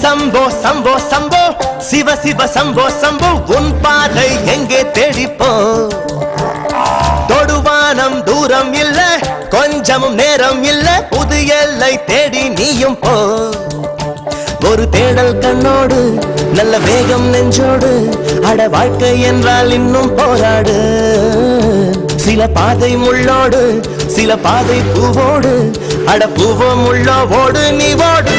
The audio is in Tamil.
சம்போ சம்போ சம்போ சிவ சிவ சம்போ சம்போ உன் பாதை எங்கே தேடிப்போ தொடுவானம் தூரம் இல்ல கொஞ்சமும் நேரம் இல்ல புது எல்லை தேடி நீயும் போ ஒரு தேடல் கண்ணோடு நல்ல வேகம் நெஞ்சோடு அட வாழ்க்கை என்றால் இன்னும் போராடு சில பாதை முள்ளோடு சில பாதை பூவோடு அட பூவோ முள்ளோ ஓடு நீ ஓடு